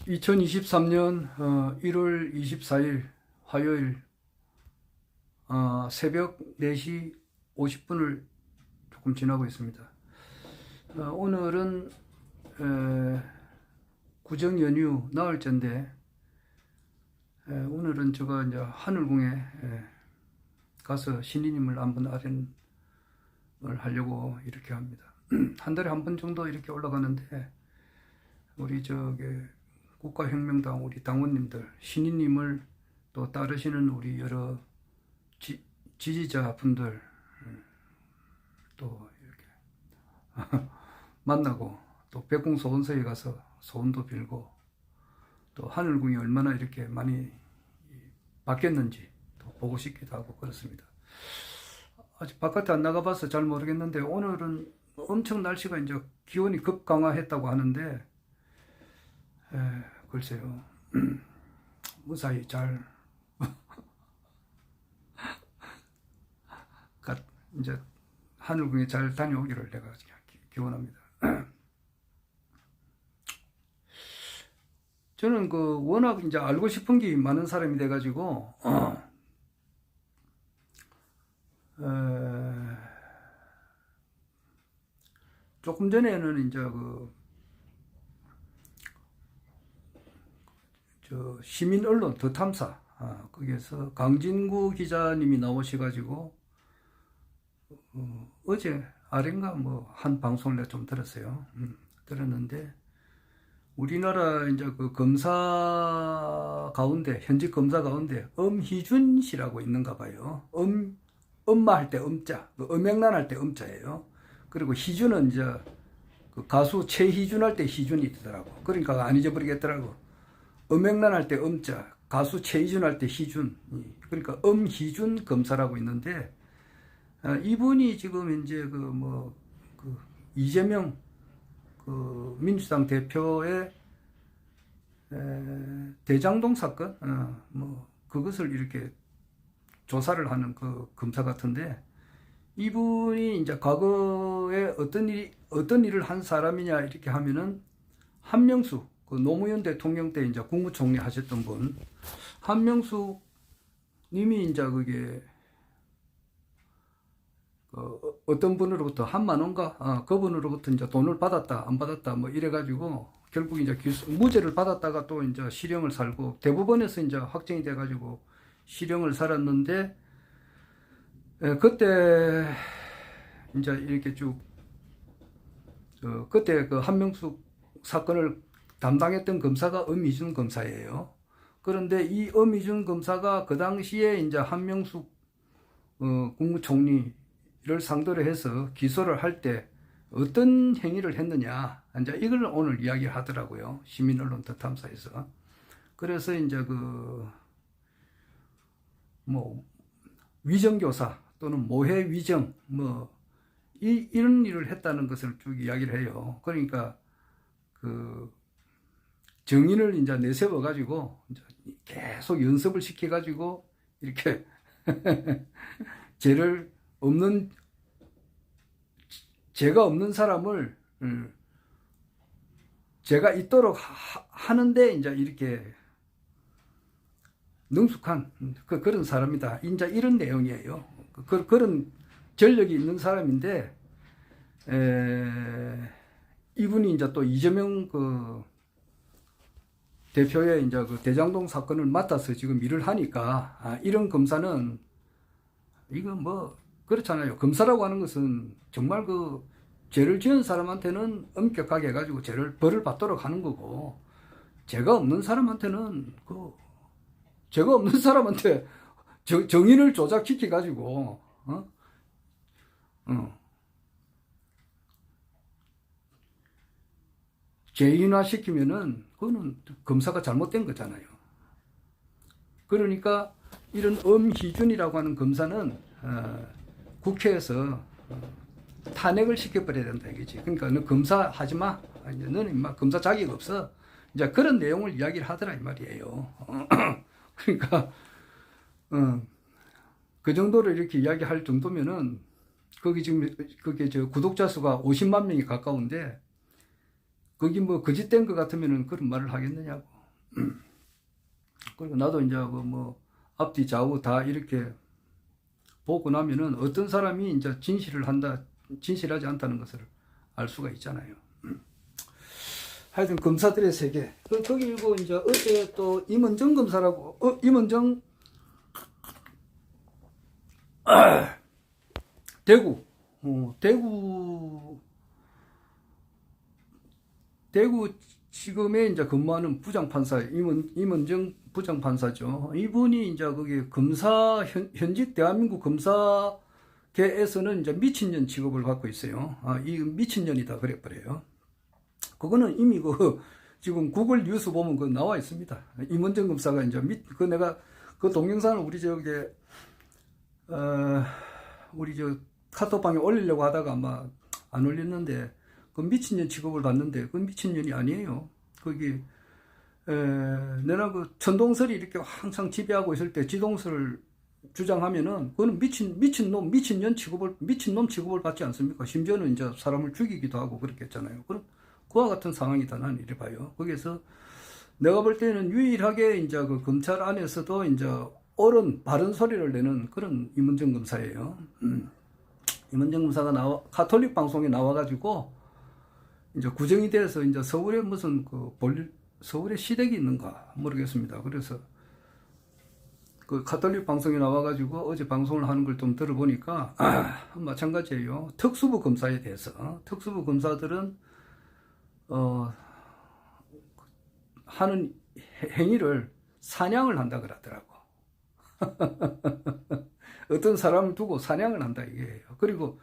2023년 1월 24일 화요일 새벽 4시 50분을 조금 지나고 있습니다. 오늘은 구정 연휴 나흘째인데 오늘은 제가 이제 하늘궁에 가서 신이님을 한번 아련을 하려고 이렇게 합니다. 한 달에 한 번 정도 이렇게 올라가는데 우리 국가혁명당 우리 당원님들, 신인님을 또 따르시는 우리 여러 지지자분들 또 이렇게 만나고 또 백궁소원서에 가서 소원도 빌고 또 하늘궁이 얼마나 이렇게 많이 바뀌었는지 또 보고 싶기도 하고 그렇습니다. 아직 바깥에 안 나가봐서 잘 모르겠는데 오늘은 엄청 날씨가 이제 기온이 급강하했다고 하는데 글쎄요. 무사히 잘 이제 하늘궁에 잘 다녀오기를 내가 기원합니다. 저는 워낙 이제 알고 싶은 게 많은 사람이 돼가지고 조금 전에는 이제 시민 언론 더 탐사 거기에서 강진구 기자님이 나오셔가지고 어제 아랫가 한 방송을 내가 좀 들었어요. 들었는데 우리나라 이제 검사 가운데 현직 검사 가운데 엄희준 씨라고 있는가 봐요. 엄마 할 때 엄자, 엄명란 할 때 엄자예요. 그리고 희준은 이제 가수 최희준 할 때 희준이 있더라고. 그러니까 안 잊어버리겠더라고. 엄명란 할 때 엄자, 가수 최희준 할 때 희준. 그러니까 엄희준 검사라고 있는데 이분이 지금 이제 이재명 민주당 대표의 대장동 사건 그것을 이렇게 조사를 하는 검사 같은데 이분이 이제 과거에 어떤 일을 한 사람이냐 이렇게 하면은 한명수 노무현 대통령 때 이제 국무총리 하셨던 분 한명수 님이 이제 그게 어떤 분으로부터 10,000원가 그분으로부터 이제 돈을 받았다 안 받았다 이래가지고 결국 이제 무죄를 받았다가 또 이제 실형을 살고 대법원에서 이제 확정이 돼가지고 실형을 살았는데 그때 이제 이렇게 쭉 그때 한명숙 사건을 담당했던 검사가 엄희준 검사예요. 그런데 이 엄희준 검사가 그 당시에 이제 한명숙 국무총리를 상대로 해서 기소를 할 때 어떤 행위를 했느냐 이제 이걸 오늘 이야기를 하더라고요. 시민언론 더 탐사에서. 그래서 이제 위정교사 또는 모해 위정 이런 일을 했다는 것을 쭉 이야기를 해요. 그러니까 정인을 이제 내세워 가지고 계속 연습을 시켜 가지고 이렇게 죄가 없는 사람을 죄가 있도록 하는데 이제 이렇게 능숙한 그런 사람이다. 이제 이런 내용이에요. 그런 전력이 있는 사람인데 이분이 이제 또 이재명 대표의 이제 대장동 사건을 맡아서 지금 일을 하니까 이런 검사는 이거 그렇잖아요. 검사라고 하는 것은 정말 죄를 지은 사람한테는 엄격하게 해가지고 벌을 받도록 하는 거고 죄가 없는 사람한테는 죄가 없는 사람한테 정인을 조작시켜 가지고 죄인화 시키면은 그거는 검사가 잘못된 거잖아요. 그러니까 이런 엄희준이라고 하는 검사는 국회에서 탄핵을 시켜버려야 된다 이거지. 그러니까 너 검사 하지 마. 너는 인마 검사 자격 없어. 이제 그런 내용을 이야기를 하더라 이 말이에요. 그러니까 그 정도로 이렇게 이야기할 정도면은 거기 지금 그게 구독자 수가 50만 명이 가까운데 거기 거짓된 것 같으면은 그런 말을 하겠느냐고. 그리고 나도 이제 그 뭐 앞뒤 좌우 다 이렇게 보고 나면은 어떤 사람이 이제 진실하지 않다는 것을 알 수가 있잖아요. 하여튼 검사들의 세계. 거기고 이제 어제 또 임은정 검사라고, 임은정, 대구, 대구 지금에 이제 근무하는 부장판사, 임은정 부장판사죠. 이분이 이제 거기 현직 대한민국 검사계에서는 이제 미친년 취급을 받고 있어요. 이 미친년이다 그래버려요. 그거는 이미 지금 구글 뉴스 보면 나와 있습니다. 임은정 검사가 이제 내가 그 동영상을 우리 저 카톡방에 올리려고 하다가 아마 안 올렸는데, 그 미친년 취급을 받는데, 그건 미친년이 아니에요. 거기, 내가 그 천동설이 이렇게 항상 지배하고 있을 때 지동설을 주장하면은, 그거는 미친놈 취급을 받지 않습니까? 심지어는 이제 사람을 죽이기도 하고 그렇겠잖아요. 그와 같은 상황이다, 나는 이래 봐요. 거기에서 내가 볼 때는 유일하게 이제 그 검찰 안에서도 이제 옳은, 바른 소리를 내는 그런 임은정 검사예요. 임은정 검사가 가톨릭 방송에 나와가지고, 이제 구정이 돼서 이제 서울에 무슨 서울에 시댁이 있는가 모르겠습니다. 그래서 그 가톨릭 방송에 나와가지고 어제 방송을 하는 걸 좀 들어보니까, 마찬가지예요. 특수부 검사에 대해서. 특수부 검사들은, 하는 행위를 사냥을 한다 그러더라고. 어떤 사람을 두고 사냥을 한다 이게예요. 그리고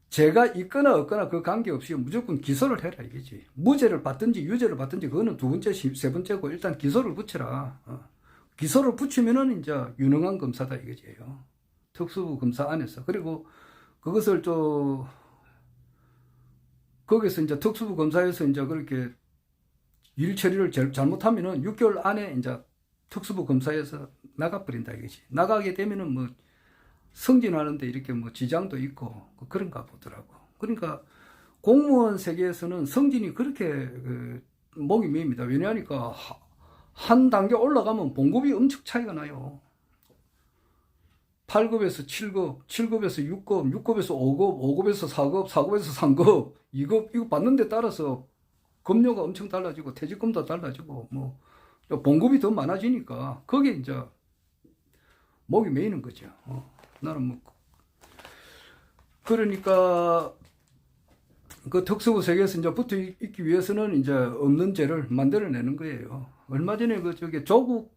죄가 있거나 없거나 그 관계없이 무조건 기소를 해라 이게지. 무죄를 받든지 유죄를 받든지 그거는 두 번째, 세 번째고 일단 기소를 붙여라. 기소를 붙이면은 이제 유능한 검사다 이거지요. 특수부 검사 안에서. 그리고 그것을 거기서 이제 특수부 검사에서 이제 그렇게 일 처리를 잘못하면은 6개월 안에 이제 특수부 검사에서 나가버린다 이거지. 나가게 되면은 뭐 승진하는데 이렇게 뭐 지장도 있고 그런가 보더라고. 그러니까 공무원 세계에서는 승진이 그렇게 목이 메입니다. 왜냐하니까 한 단계 올라가면 봉급이 엄청 차이가 나요. 8급에서 7급, 7급에서 6급, 6급에서 5급, 5급에서 4급, 4급에서 3급, 2급 이거 받는 데 따라서 급료가 엄청 달라지고 퇴직금도 달라지고 뭐 봉급이 더 많아지니까 거기에 이제 목이 메이는 거죠. 나는 뭐 그러니까 그 특수부 세계에서 이제 붙어 있기 위해서는 이제 없는 죄를 만들어내는 거예요. 얼마 전에 조국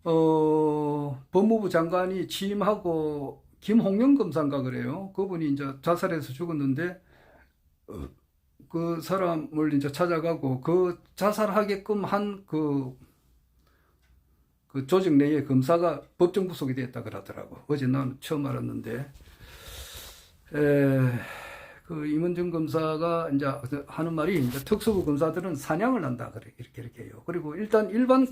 법무부 장관이 취임하고 김홍영 검사인가 그래요. 그분이 이제 자살해서 죽었는데 그 사람을 이제 찾아가고 그 자살하게끔 한 그 조직 내에 검사가 법정 구속이 됐다 그러더라고. 어제 난 처음 알았는데, 그 임은정 검사가 이제 하는 말이 이제 특수부 검사들은 사냥을 한다 그래 이렇게 해요. 그리고 일단 일반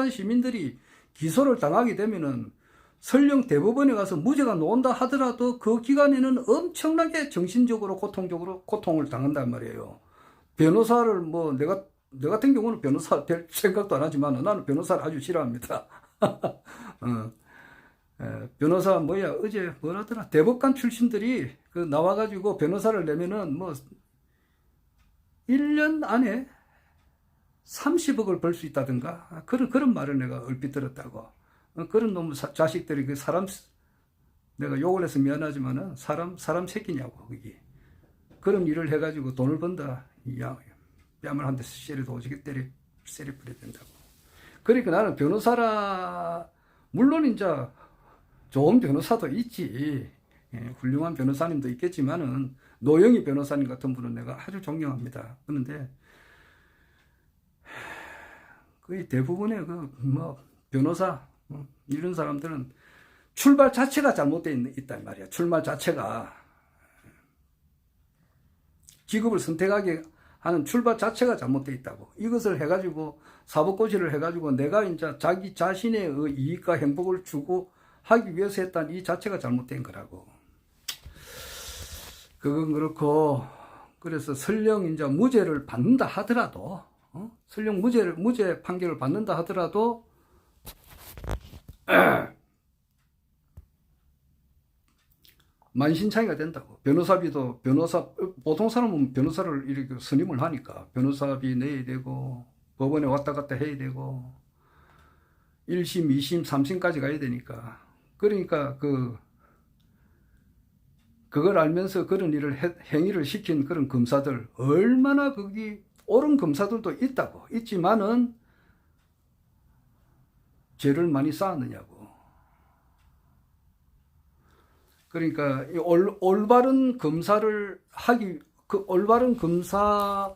시민들이 기소를 당하게 되면은 설령 대법원에 가서 무죄가 나온다 하더라도 그 기간에는 엄청나게 정신적으로 고통을 당한단 말이에요. 변호사를 뭐 내가 같은 경우는 변호사 될 생각도 안 하지만 나는 변호사를 아주 싫어합니다. 변호사 어제 뭐라더라 대법관 출신들이 나와가지고 변호사를 내면은 뭐 1년 안에 30억을 벌 수 있다든가 그런 말을 내가 얼핏 들었다고. 그런 놈 자식들이 내가 욕을 해서 미안하지만은 사람 새끼냐고 그게. 그런 일을 해가지고 돈을 번다. 뺨을 한 대서 쇠리도 오지게 때려 버려야 된다고. 그러니까 나는 물론 이제 좋은 변호사도 있지. 훌륭한 변호사님도 있겠지만은 노영희 변호사님 같은 분은 내가 아주 존경합니다. 그런데 거의 대부분의 변호사 이런 사람들은 출발 자체가 잘못되어 있단 말이야. 출발 자체가 직업을 선택하게 하는 출발 자체가 잘못되어 있다고. 이것을 해가지고 사법고시를 해가지고 내가 이제 자기 자신의 이익과 행복을 주고 하기 위해서 했던 이 자체가 잘못된 거라고. 그건 그렇고, 그래서 설령 이제 무죄를 받는다 하더라도 설령 무죄 판결을 받는다 하더라도 만신창이가 된다고. 변호사비도 보통 사람은 변호사를 이렇게 선임을 하니까 변호사비 내야 되고 법원에 왔다 갔다 해야 되고 1심, 2심, 3심까지 가야 되니까. 그러니까 그걸 알면서 그런 행위를 시킨 그런 검사들, 얼마나 거기 옳은 검사들도 있지만은 죄를 많이 쌓았느냐고. 그러니까 올바른 검사를 올바른 검사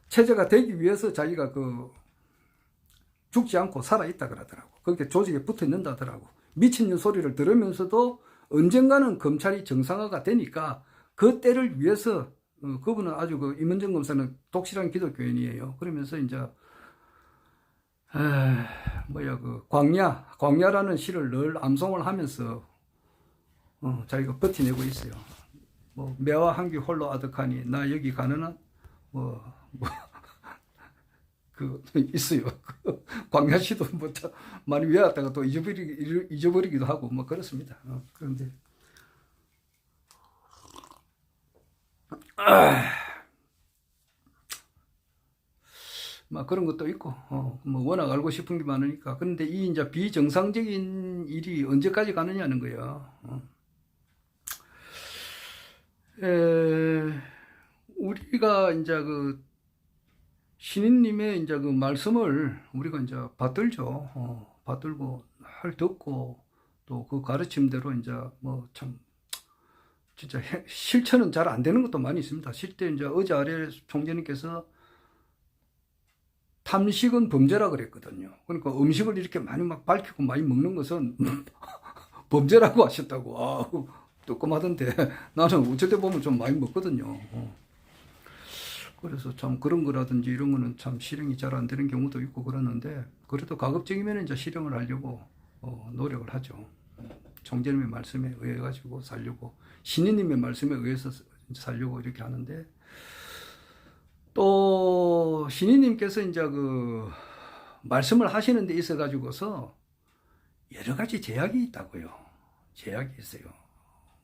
체제가 되기 위해서 자기가 죽지 않고 살아있다 그러더라고. 그렇게 조직에 붙어 있는다 하더라고. 미친년 소리를 들으면서도 언젠가는 검찰이 정상화가 되니까 그 때를 위해서 그분은 아주 임은정 검사는 독실한 기독교인이에요. 그러면서 이제 광야라는 시를 늘 암송을 하면서 자기가 버티내고 있어요. 뭐 매와 한귀 홀로 아득하니 나 여기 가느나 있어요. 광야시도 많이 외웠다가 또 잊어버리기도 하고 뭐 그렇습니다. 그런데 막 그런 것도 있고 뭐 워낙 알고 싶은 게 많으니까. 그런데 이 이제 비정상적인 일이 언제까지 가느냐는 거예요. 우리가 이제 신인님의 이제 말씀을 우리가 이제 받들죠. 받들고 듣고 또 그 가르침대로 이제 뭐 참 진짜 실천은 잘 안 되는 것도 많이 있습니다. 실제 이제 어제 아래 총재님께서 탐식은 범죄라 그랬거든요. 그러니까 음식을 이렇게 많이 막 밝히고 많이 먹는 것은 범죄라고 하셨다고. 뜨끔하던데 나는 어쩔 때 보면 좀 많이 먹거든요. 그래서 참 그런 거라든지 이런 거는 참 실행이 잘 안 되는 경우도 있고 그러는데, 그래도 가급적이면 이제 실행을 하려고 노력을 하죠. 총재님의 말씀에 의해 가지고 살려고, 신인님의 말씀에 의해서 살려고 이렇게 하는데, 또 신인님께서 이제 말씀을 하시는 데 있어 가지고서 여러 가지 제약이 있다고요. 제약이 있어요.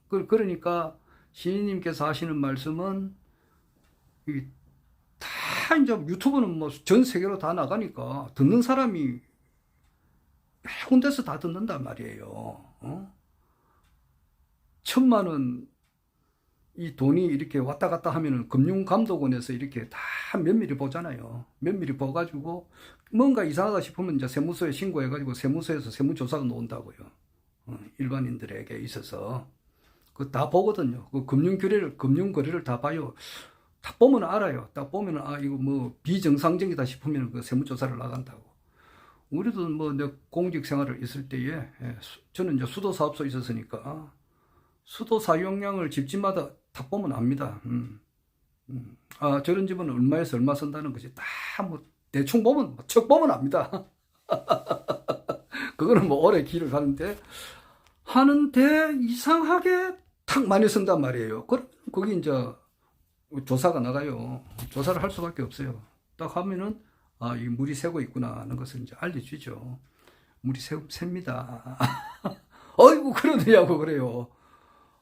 그러니까 신인님께서 하시는 말씀은 다 이제 유튜브는 뭐 전 세계로 다 나가니까 듣는 사람이 해운대에서 다 듣는단 말이에요. 1,000만 원 이 돈이 이렇게 왔다 갔다 하면은 금융감독원에서 이렇게 다 면밀히 보잖아요. 면밀히 봐가지고 뭔가 이상하다 싶으면 이제 세무서에 신고해가지고 세무서에서 세무조사가 나온다고요. 일반인들에게 있어서 다 보거든요. 금융거래를 다 봐요. 다 보면 알아요. 딱 보면 이거 뭐 비정상적이다 싶으면 세무조사를 나간다고. 우리도 뭐 내 공직 생활을 있을 때에 저는 이제 수도 사업소 있었으니까 수도 사용량을 집집마다 다 보면 압니다. 저런 집은 얼마에서 얼마 쓴다는 것이 다 뭐 대충 보면 척 보면 압니다. 그거는 뭐 오래 길을 하는데 이상하게 탁 많이 쓴단 말이에요. 그럼 거기 이제 조사가 나가요. 조사를 할 수밖에 없어요. 딱 하면은 이 물이 새고 있구나 하는 것을 이제 알려주죠. 물이 셉니다. 어이구 그러느냐고 그래요.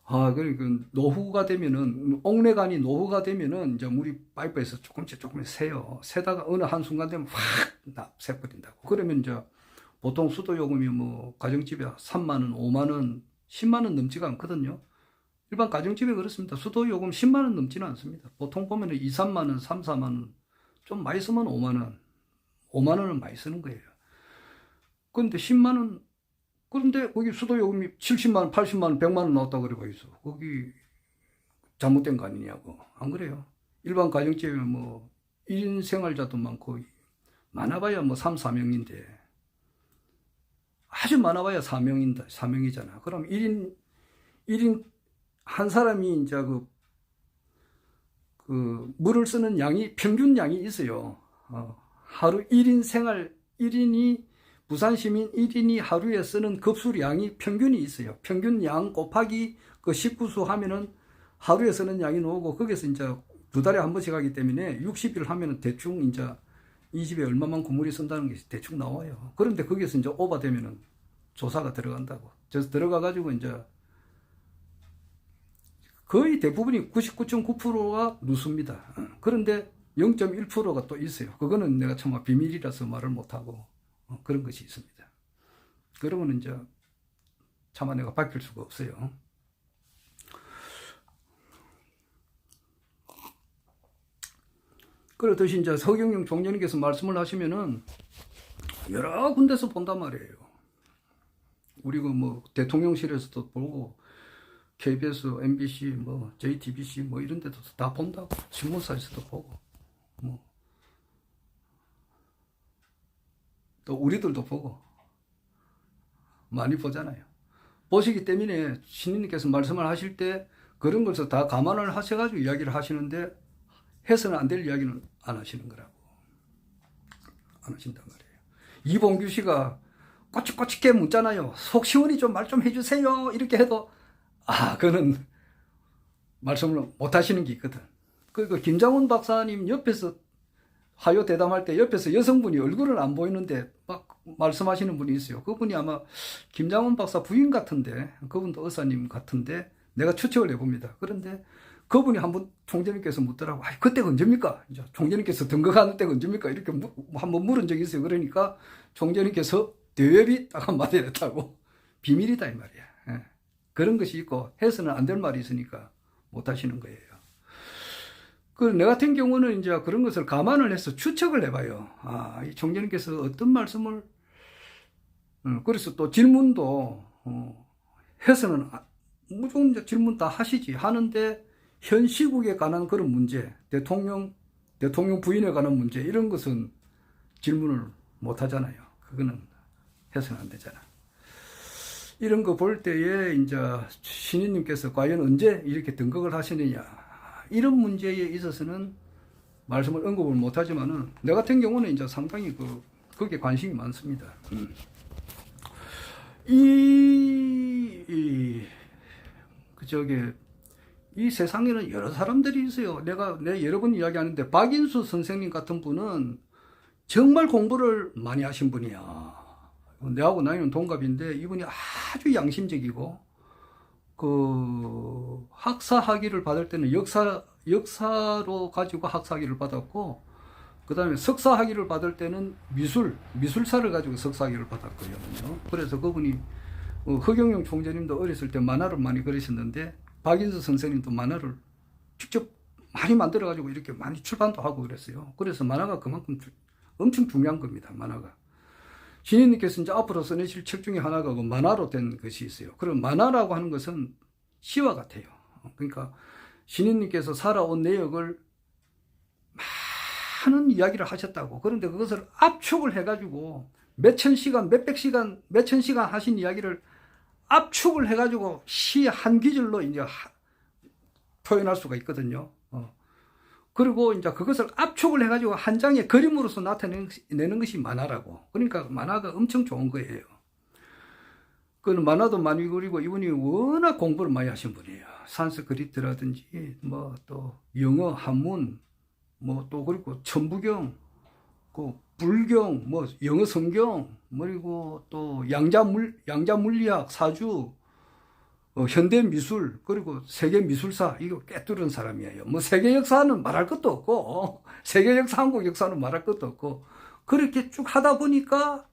그러니까 노후가 되면은, 옥내관이 노후가 되면은 이제 물이 파이프에서 조금씩 새요. 새다가 어느 한순간 되면 확 새버린다고. 그러면 이제 보통 수도요금이 뭐 가정집에 3만원, 5만원, 10만원 넘지가 않거든요. 일반 가정집에 그렇습니다. 수도요금 10만원 넘지는 않습니다. 보통 보면은 2, 3만원, 3, 4만원, 좀 많이 쓰면 5만원, 5만원은 많이 쓰는 거예요. 그런데 10만원, 그런데 거기 수도요금이 70만원, 80만원, 100만원 나왔다고 그러고 있어. 거기 잘못된 거 아니냐고. 안 그래요? 일반 가정집에 뭐 1인 생활자도 많고, 많아봐야 뭐 3, 4명인데, 아주 많아봐야 4명이잖아. 그럼 1인 한 사람이 이제 물을 쓰는 양이, 평균 양이 있어요. 하루 1인이 부산 시민 1인이 하루에 쓰는 급수량이 평균이 있어요. 평균 양 곱하기 식구수 하면은 하루에 쓰는 양이 나오고, 거기서 이제 2달에 한 번씩 하기 때문에 60일 하면은 대충 이제 이 집에 얼마만 건물이 쓴다는 게 대충 나와요. 그런데 거기서 이제 오버되면은 조사가 들어간다고. 그래서 들어가가지고 이제 거의 대부분이 99.9%가 누수입니다. 그런데 0.1%가 또 있어요. 그거는 내가 참 비밀이라서 말을 못하고 그런 것이 있습니다. 그러면 이제 차마 내가 밝힐 수가 없어요. 그렇듯이 이제 서경영 총재님께서 말씀을 하시면은 여러 군데서 본단 말이에요. 우리 그 뭐 대통령실에서도 보고 KBS, MBC, 뭐 JTBC 뭐 이런 데도 다 본다고. 신문사에서도 보고 뭐 또 우리들도 보고 많이 보잖아요. 보시기 때문에 신인님께서 말씀을 하실 때 그런 것을 다 감안을 하셔가지고 이야기를 하시는데 해서는 안 될 이야기는 안 하시는 거라고. 안 하신단 말이에요. 이봉규 씨가 꼬치꼬치게 묻잖아요. 속 시원히 좀 말 좀 해주세요. 이렇게 해도 그거는 말씀을 못 하시는 게 있거든. 그리고 김장훈 박사님 옆에서 화요 대담할 때 옆에서 여성분이 얼굴은 안 보이는데 막 말씀하시는 분이 있어요. 그분이 아마 김장훈 박사 부인 같은데, 그분도 의사님 같은데 내가 추측을 해봅니다. 그런데 그분이 한번 총재님께서 묻더라고. 그때가 언제입니까? 이제 총재님께서 등극하는 때가 언제입니까? 이렇게 한번 물은 적이 있어요. 그러니까 총재님께서 대외비 딱 한마디 했다고. 비밀이다 이 말이야. 예. 그런 것이 있고 해서는 안 될 말이 있으니까 못 하시는 거예요. 내 같은 경우는 이제 그런 것을 감안을 해서 추측을 해봐요. 이 총재님께서 어떤 말씀을, 그래서 또 질문도, 해서는 무조건 질문 다 하시지. 하는데, 현 시국에 관한 그런 문제, 대통령 부인에 관한 문제, 이런 것은 질문을 못 하잖아요. 그거는 해서는 안 되잖아. 이런 거 볼 때에 이제 신인님께서 과연 언제 이렇게 등극을 하시느냐. 이런 문제에 있어서는 말씀을 언급을 못 하지만은, 내 같은 경우는 이제 상당히 거기에 관심이 많습니다. 이 세상에는 여러 사람들이 있어요. 내가 여러 번 이야기하는데, 박인수 선생님 같은 분은 정말 공부를 많이 하신 분이야. 내하고 나이는 동갑인데, 이분이 아주 양심적이고, 학사 학위를 받을 때는 역사로 가지고 학사 학위를 받았고, 그 다음에 석사 학위를 받을 때는 미술사를 가지고 석사 학위를 받았거든요. 그래서 그분이, 허경영 총재님도 어렸을 때 만화를 많이 그리셨는데, 박인수 선생님도 만화를 직접 많이 만들어가지고 이렇게 많이 출판도 하고 그랬어요. 그래서 만화가 그만큼 엄청 중요한 겁니다, 만화가. 신인님께서 이제 앞으로 써내실 책 중에 하나가 만화로 된 것이 있어요. 그럼 만화라고 하는 것은 시와 같아요. 그러니까 신인님께서 살아온 내역을 많은 이야기를 하셨다고. 그런데 그것을 압축을 해가지고 몇천 시간, 몇백 시간, 몇천 시간 하신 이야기를 압축을 해가지고 시 한 귀절로 이제 표현할 수가 있거든요. 그리고 이제 그것을 압축을 해가지고 한 장의 그림으로서 나타내는 것이 만화라고. 그러니까 만화가 엄청 좋은 거예요. 그는 만화도 많이 그리고 이분이 워낙 공부를 많이 하신 분이에요. 산스크리트라든지, 뭐 또 영어, 한문, 뭐 또 그리고 천부경, 불경, 뭐 영어 성경, 그리고 또 양자물리학, 사주, 현대 미술, 그리고 세계 미술사, 이거 꿰뚫은 사람이에요. 뭐 세계 역사는 말할 것도 없고, 세계 역사, 한국 역사는 말할 것도 없고, 그렇게 쭉 하다 보니까,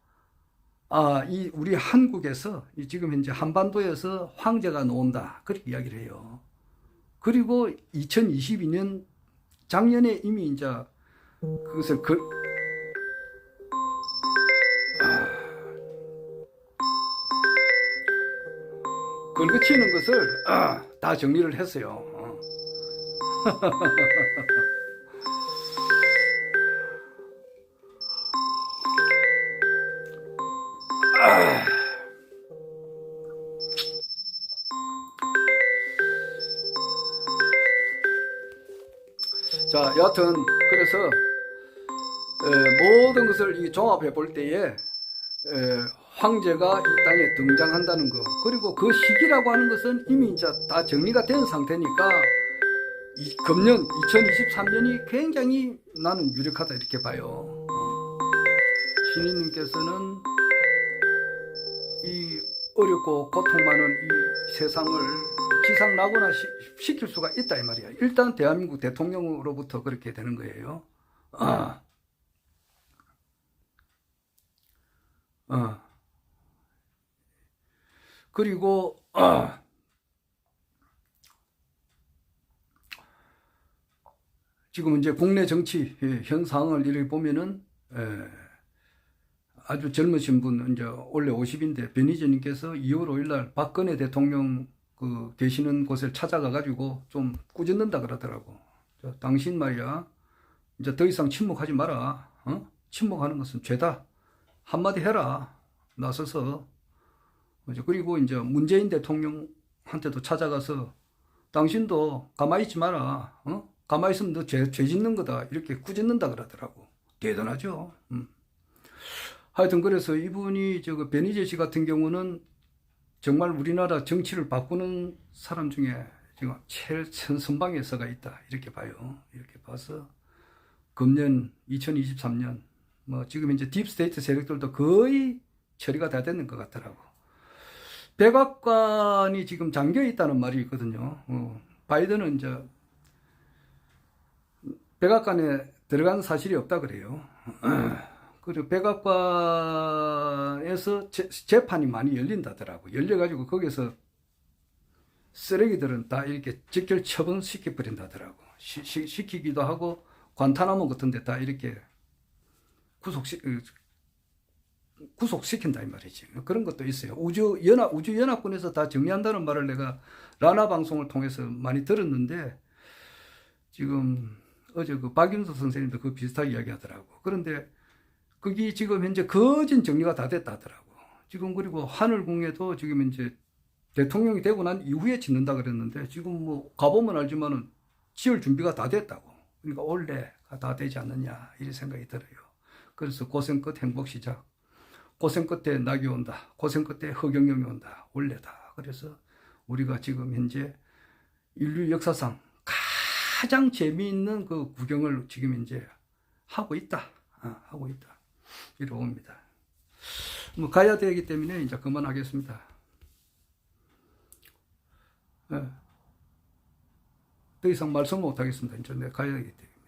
우리 한국에서, 지금 현재 한반도에서 황제가 나온다. 그렇게 이야기를 해요. 그리고 2022년, 작년에 이미 이제, 그것을 걸거치는 것을 다 정리를 했어요. 자, 여하튼 그래서 모든 것을 종합해 볼 때에 황제가 이 땅에 등장한다는 거, 그리고 그 시기라고 하는 것은 이미 이제 다 정리가 된 상태니까 금년 2023년이 굉장히 나는 유력하다 이렇게 봐요. 신인님께서는 이 어렵고 고통 많은 이 세상을 지상낙원화 시킬 수가 있다 이 말이야. 일단 대한민국 대통령으로부터 그렇게 되는 거예요. 그리고 지금 이제 국내 정치 현상을 이렇게 보면은 아주 젊으신 분 이제 원래 50인데 변희재님께서 2월 5일날 박근혜 대통령 그 계시는 곳을 찾아가 가지고 좀 꾸짖는다 그러더라고. 당신 말이야 이제 더 이상 침묵하지 마라. 침묵하는 것은 죄다. 한마디 해라. 나서서. 그리고 이제 문재인 대통령한테도 찾아가서 당신도 가만히 있지 마라. 가만히 있으면 너 죄 짓는 거다. 이렇게 꾸짖는다 그러더라고. 대단하죠. 하여튼 그래서 이분이 저거 변희재 씨 같은 경우는 정말 우리나라 정치를 바꾸는 사람 중에 지금 제일 선방에 서가 있다. 이렇게 봐요. 이렇게 봐서 금년 2023년 뭐 지금 이제 딥스테이트 세력들도 거의 처리가 다 됐는 것 같더라고. 백악관이 지금 잠겨 있다는 말이 있거든요. 바이든은 이제 백악관에 들어간 사실이 없다 그래요. 그리고 백악관에서 재판이 많이 열린다더라고. 열려가지고 거기서 쓰레기들은 다 이렇게 직결 처분시켜 버린다더라고. 시키기도 하고 관타나모 같은 데 다 이렇게 구속시킨다 이 말이지. 그런 것도 있어요. 우주연합군에서 다 정리한다는 말을 내가 라나 방송을 통해서 많이 들었는데 지금 어제 그 박윤서 선생님도 그 비슷하게 이야기하더라고. 그런데 그게 지금 현재 거진 정리가 다 됐다 하더라고. 지금 그리고 하늘궁에도 지금 이제 대통령이 되고 난 이후에 짓는다 그랬는데 지금 뭐 가보면 알지만은 지을 준비가 다 됐다고. 그러니까 원래가 다 되지 않느냐 이런 생각이 들어요. 그래서 고생 끝 행복 시작. 고생 끝에 낙이 온다. 고생 끝에 허경영이 온다. 원래다. 그래서 우리가 지금 현재 인류 역사상 가장 재미있는 그 구경을 지금 이제 하고 있다. 하고 있다. 이렇게 봅니다. 뭐 가야 되기 때문에 이제 그만하겠습니다. 더 이상 말씀 못 하겠습니다. 이제 내가 가야 되기 때문에.